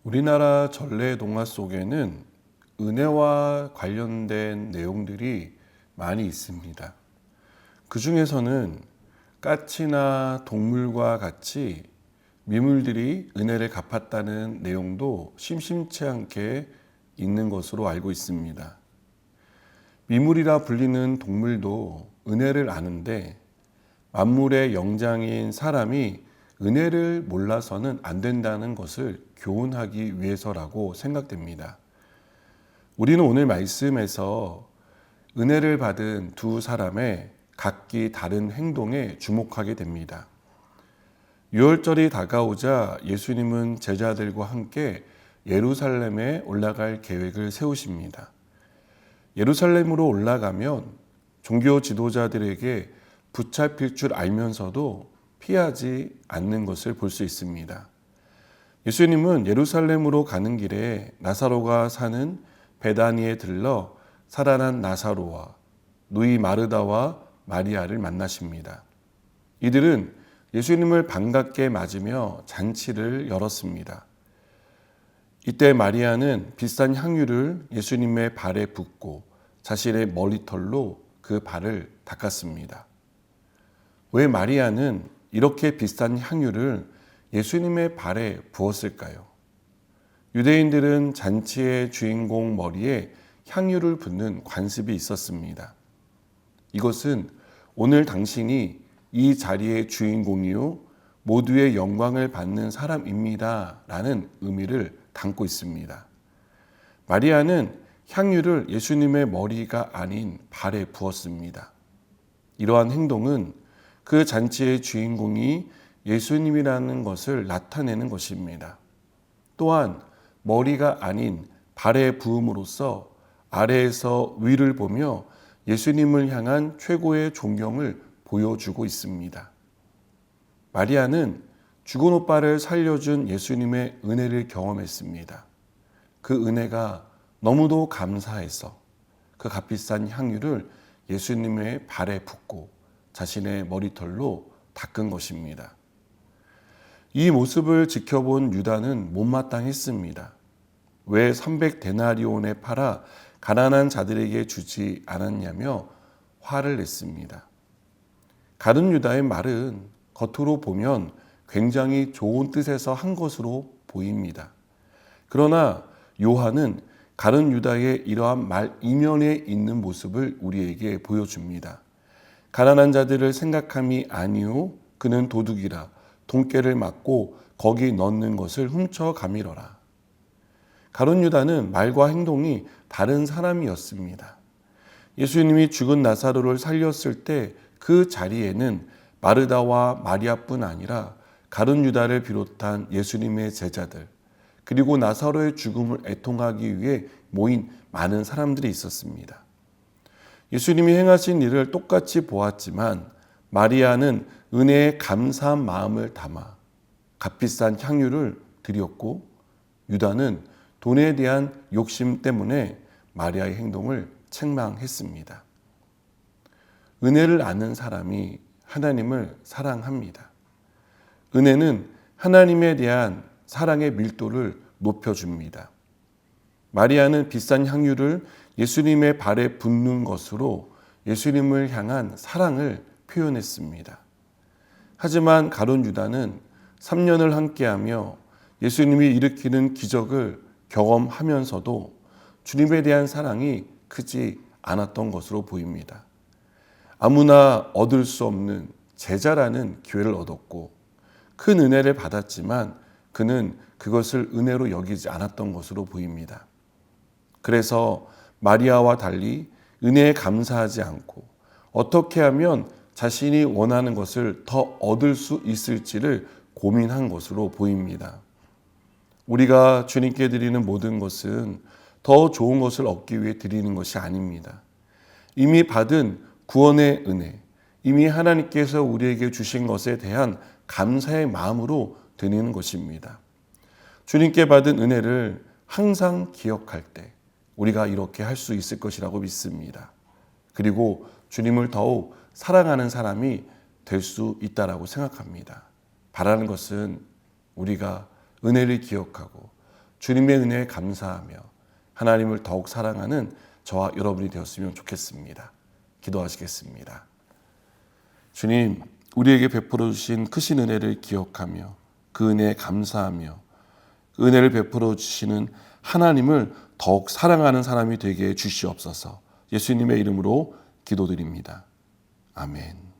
우리나라 전래 동화 속에는 은혜와 관련된 내용들이 많이 있습니다. 그 중에서는 까치나 동물과 같이 미물들이 은혜를 갚았다는 내용도 심심치 않게 있는 것으로 알고 있습니다. 미물이라 불리는 동물도 은혜를 아는데 만물의 영장인 사람이 은혜를 몰라서는 안 된다는 것을 교훈하기 위해서라고 생각됩니다. 우리는 오늘 말씀에서 은혜를 받은 두 사람의 각기 다른 행동에 주목하게 됩니다. 유월절이 다가오자 예수님은 제자들과 함께 예루살렘에 올라갈 계획을 세우십니다. 예루살렘으로 올라가면 종교 지도자들에게 붙잡힐 줄 알면서도 피하지 않는 것을 볼 수 있습니다. 예수님은 예루살렘으로 가는 길에 나사로가 사는 베다니에 들러 살아난 나사로와 누이 마르다와 마리아를 만나십니다. 이들은 예수님을 반갑게 맞으며 잔치를 열었습니다. 이때 마리아는 비싼 향유를 예수님의 발에 붓고 자신의 머리털로 그 발을 닦았습니다. 왜 마리아는 이렇게 비싼 향유를 예수님의 발에 부었을까요? 유대인들은 잔치의 주인공 머리에 향유를 붓는 관습이 있었습니다. 이것은 오늘 당신이 이 자리의 주인공이요 모두의 영광을 받는 사람입니다 라는 의미를 담고 있습니다. 마리아는 향유를 예수님의 머리가 아닌 발에 부었습니다. 이러한 행동은 그 잔치의 주인공이 예수님이라는 것을 나타내는 것입니다. 또한 머리가 아닌 발에 부음으로써 아래에서 위를 보며 예수님을 향한 최고의 존경을 보여주고 있습니다. 마리아는 죽은 오빠를 살려준 예수님의 은혜를 경험했습니다. 그 은혜가 너무도 감사해서 그 값비싼 향유를 예수님의 발에 붓고 자신의 머리털로 닦은 것입니다. 이 모습을 지켜본 유다는 못마땅했습니다. 왜 300데나리온에 팔아 가난한 자들에게 주지 않았냐며 화를 냈습니다. 가룟 유다의 말은 겉으로 보면 굉장히 좋은 뜻에서 한 것으로 보입니다. 그러나 요한은 가룟 유다의 이러한 말 이면에 있는 모습을 우리에게 보여줍니다. 가난한 자들을 생각함이 아니요 그는 도둑이라 돈깨를 맞고 거기 넣는 것을 훔쳐가미러라. 가룟 유다는 말과 행동이 다른 사람이었습니다. 예수님이 죽은 나사로를 살렸을 때 그 자리에는 마르다와 마리아뿐 아니라 가룟 유다를 비롯한 예수님의 제자들 그리고 나사로의 죽음을 애통하기 위해 모인 많은 사람들이 있었습니다. 예수님이 행하신 일을 똑같이 보았지만 마리아는 은혜에 감사한 마음을 담아 값비싼 향유를 드렸고 유다는 돈에 대한 욕심 때문에 마리아의 행동을 책망했습니다. 은혜를 아는 사람이 하나님을 사랑합니다. 은혜는 하나님에 대한 사랑의 밀도를 높여줍니다. 마리아는 비싼 향유를 예수님의 발에 붓는 것으로 예수님을 향한 사랑을 표현했습니다. 하지만 가룟 유다는 3년을 함께하며 예수님이 일으키는 기적을 경험하면서도 주님에 대한 사랑이 크지 않았던 것으로 보입니다. 아무나 얻을 수 없는 제자라는 기회를 얻었고 큰 은혜를 받았지만 그는 그것을 은혜로 여기지 않았던 것으로 보입니다. 그래서 마리아와 달리 은혜에 감사하지 않고 어떻게 하면 자신이 원하는 것을 더 얻을 수 있을지를 고민한 것으로 보입니다. 우리가 주님께 드리는 모든 것은 더 좋은 것을 얻기 위해 드리는 것이 아닙니다. 이미 받은 구원의 은혜, 이미 하나님께서 우리에게 주신 것에 대한 감사의 마음으로 드리는 것입니다. 주님께 받은 은혜를 항상 기억할 때 우리가 이렇게 할 수 있을 것이라고 믿습니다. 그리고 주님을 더욱 사랑하는 사람이 될 수 있다라고 생각합니다. 바라는 것은 우리가 은혜를 기억하고 주님의 은혜에 감사하며 하나님을 더욱 사랑하는 저와 여러분이 되었으면 좋겠습니다. 기도하시겠습니다. 주님, 우리에게 베풀어 주신 크신 은혜를 기억하며 그 은혜에 감사하며 그 은혜를 베풀어 주시는 하나님을 더욱 사랑하는 사람이 되게 해 주시옵소서. 예수님의 이름으로 기도드립니다. 아멘.